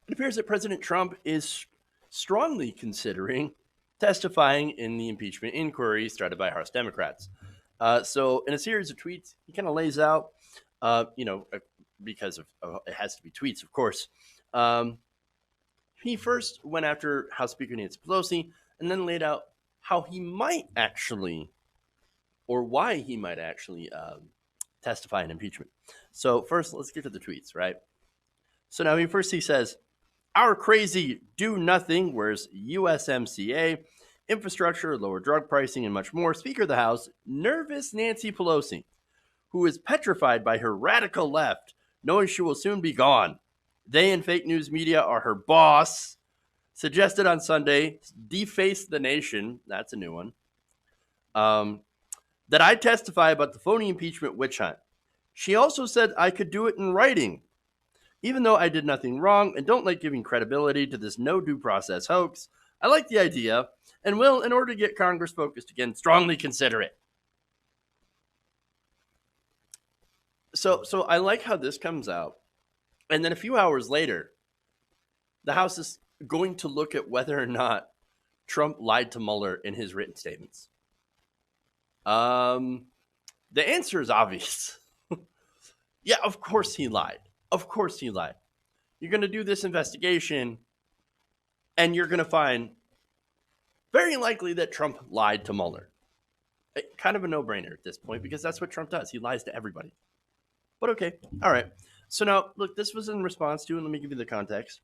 It appears that President Trump is strongly considering testifying in the impeachment inquiry started by House Democrats. So, in a series of tweets, he kind of lays out, uh, you know, uh, because of it has to be tweets, of course. Um, he first went after House Speaker Nancy Pelosi and then laid out how he might actually, or why he might actually testify in impeachment. So, first, let's get to the tweets, right? So now he says, our crazy do nothing, whereas USMCA, infrastructure, lower drug pricing, and much more. Speaker of the House, nervous Nancy Pelosi, who is petrified by her radical left, knowing she will soon be gone. They and fake news media are her boss. Suggested on Sunday, deface the nation. That's a new one. Um, that I testify about the phony impeachment witch hunt. She also said I could do it in writing, even though I did nothing wrong and don't like giving credibility to this no due process hoax. I like the idea and will, in order to get Congress focused again, strongly consider it. So I like how this comes out. And then a few hours later, the House is going to look at whether or not Trump lied to Mueller in his written statements. The answer is obvious. Yeah, of course he lied. Of course he lied. You're going to do this investigation, and you're going to find very likely that Trump lied to Mueller. Kind of a no-brainer at this point because that's what Trump does. He lies to everybody. But okay, all right. So now, look, this was in response to, and let me give you the context,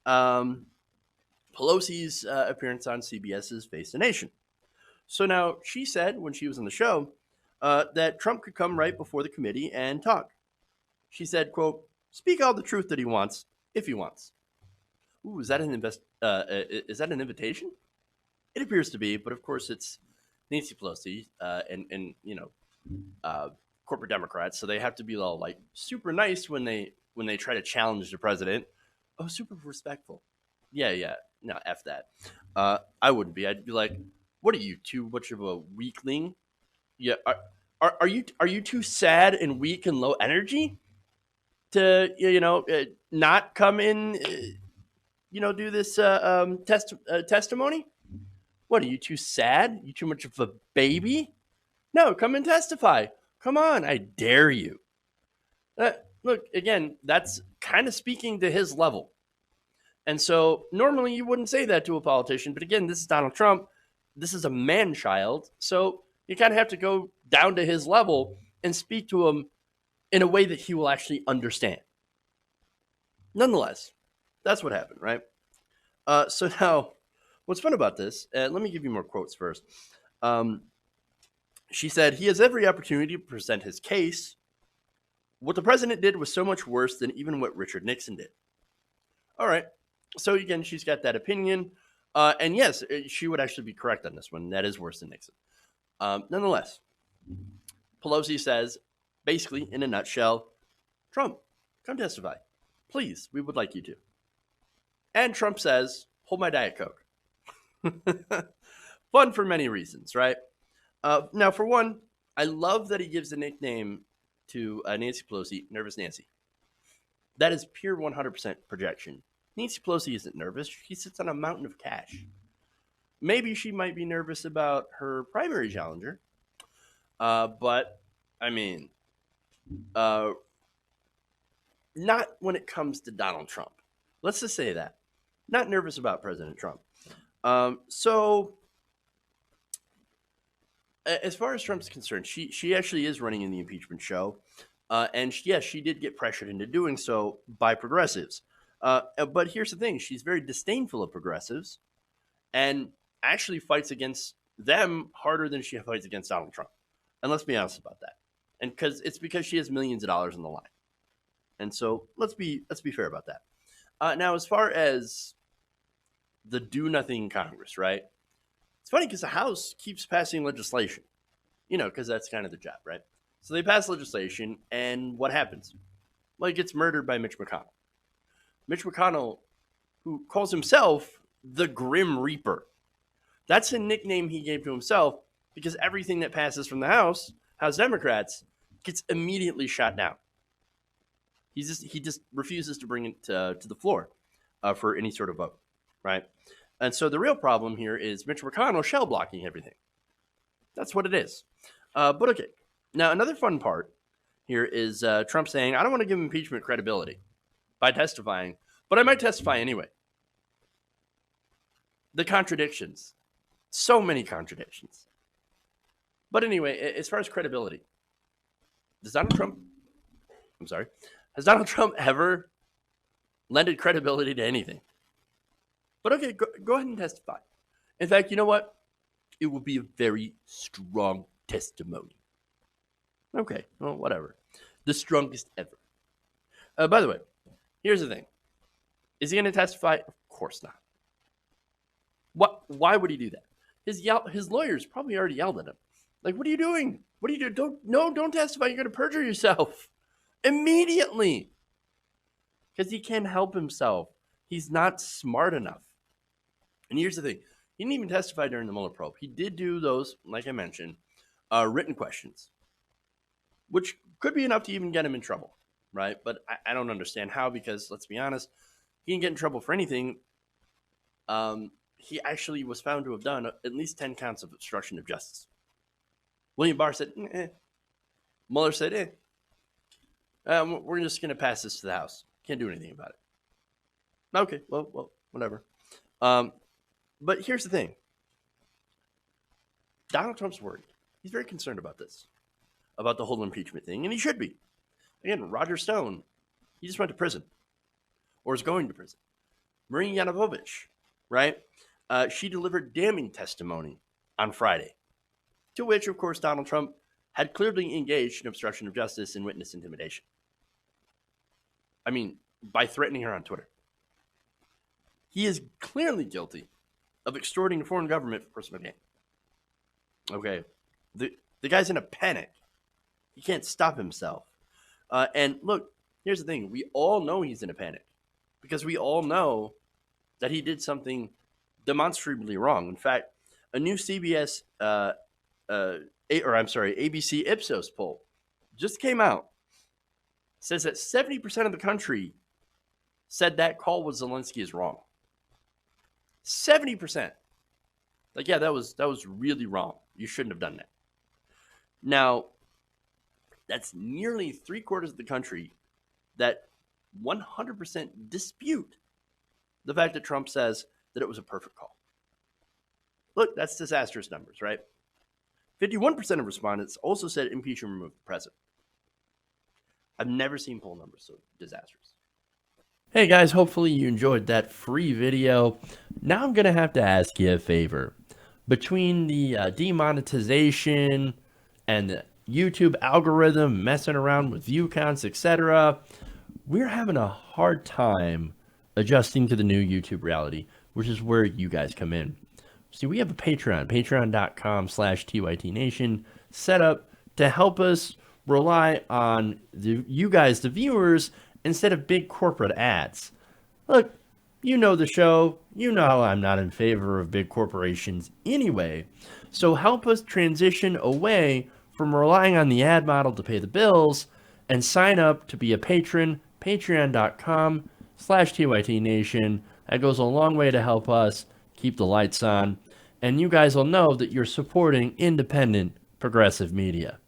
Pelosi's appearance on CBS's Face the Nation. So now she said when she was on the show that Trump could come right before the committee and talk. She said, quote, speak all the truth that he wants, if he wants. Ooh, is that an invitation? It appears to be, but of course it's Nancy Pelosi and corporate Democrats, so they have to be all like super nice when they try to challenge the president. Oh, super respectful. Yeah. No, f that. I wouldn't be. I'd be like, what are you, too much of a weakling? Yeah, are you too sad and weak and low energy to not come in? Do this testimony. What are you too sad? You too much of a baby? No, come and testify. Come on, I dare you. Look, again, that's kind of speaking to his level. And so normally you wouldn't say that to a politician, but again, this is Donald Trump. This is a man child. So you kind of have to go down to his level and speak to him in a way that he will actually understand. Nonetheless, that's what happened, right? So now, what's fun about this, let me give you more quotes first. She said, he has every opportunity to present his case. What the president did was so much worse than even what Richard Nixon did. All right. So again, she's got that opinion. And yes, she would actually be correct on this one. That is worse than Nixon. Nonetheless, Pelosi says, basically, in a nutshell, Trump, come testify. Please, we would like you to. And Trump says, hold my Diet Coke. Fun for many reasons, right? Now, for one, I love that he gives the nickname to Nancy Pelosi, Nervous Nancy. That is pure 100% projection. Nancy Pelosi isn't nervous. She sits on a mountain of cash. Maybe she might be nervous about her primary challenger. But, I mean, not when it comes to Donald Trump. Let's just say that. Not nervous about President Trump. So, as far as Trump's concerned, she actually is running in the impeachment show. And yes, she did get pressured into doing so by progressives. But here's the thing. She's very disdainful of progressives and actually fights against them harder than she fights against Donald Trump. And let's be honest about that. And it's because she has millions of dollars on the line. And so let's be fair about that. Now, as far as the do nothing Congress, right? It's funny because the House keeps passing legislation, because that's kind of the job, right? So they pass legislation, and what happens? Well, he gets murdered by Mitch McConnell. Mitch McConnell, who calls himself the Grim Reaper. That's a nickname he gave to himself because everything that passes from the House Democrats, gets immediately shot down. He just refuses to bring it to the floor. for any sort of vote, right? And so the real problem here is Mitch McConnell shell blocking everything. That's what it is. But okay. Now, another fun part here is Trump saying, I don't want to give impeachment credibility by testifying, but I might testify anyway. The contradictions. So many contradictions. But anyway, as far as credibility, has Donald Trump ever lended credibility to anything? But okay, go ahead and testify. In fact, you know what? It will be a very strong testimony. Okay, well, whatever. The strongest ever. By the way, here's the thing. Is he going to testify? Of course not. Why would he do that? His lawyers probably already yelled at him. Like, what are you doing? What are you doing? Don't testify. You're going to perjure yourself immediately. Because he can't help himself. He's not smart enough. And here's the thing. He didn't even testify during the Mueller probe. He did do those, like I mentioned, written questions, which could be enough to even get him in trouble, right? But I don't understand how, because let's be honest, he didn't get in trouble for anything. He actually was found to have done at least 10 counts of obstruction of justice. William Barr said, Mueller said, we're just going to pass this to the House. Can't do anything about it. Okay, well, whatever. But here's the thing. Donald Trump's worried. He's very concerned about this, about the whole impeachment thing, and he should be. Again, Roger Stone, he just went to prison, or is going to prison. Marie Yovanovitch, right? She delivered damning testimony on Friday, to which, of course, Donald Trump had clearly engaged in obstruction of justice and witness intimidation. I mean, by threatening her on Twitter. He is clearly guilty of extorting a foreign government for personal gain. Okay, the guy's in a panic. He can't stop himself. And look, here's the thing. We all know he's in a panic because we all know that he did something demonstrably wrong. In fact, a new ABC Ipsos poll just came out. Says that 70% of the country said that call with Zelensky is wrong. 70%. Like, yeah, that was really wrong. You shouldn't have done that. Now, that's nearly 3/4 of the country that 100% dispute the fact that Trump says that it was a perfect call. Look, that's disastrous numbers, right? 51% of respondents also said impeach and remove the president. I've never seen poll numbers so disastrous. Hey guys, hopefully you enjoyed that free video. Now I'm going to have to ask you a favor. Between the demonetization and the YouTube algorithm messing around with view counts, etc., we're having a hard time adjusting to the new YouTube reality, which is where you guys come in. See, we have a Patreon, patreon.com/TYTNation, set up to help us rely on you guys, the viewers, instead of big corporate ads. Look, you know the show. You know I'm not in favor of big corporations anyway. So help us transition away from relying on the ad model to pay the bills and sign up to be a patron, patreon.com/TYTNation. That goes a long way to help us keep the lights on. And you guys will know that you're supporting independent, progressive media.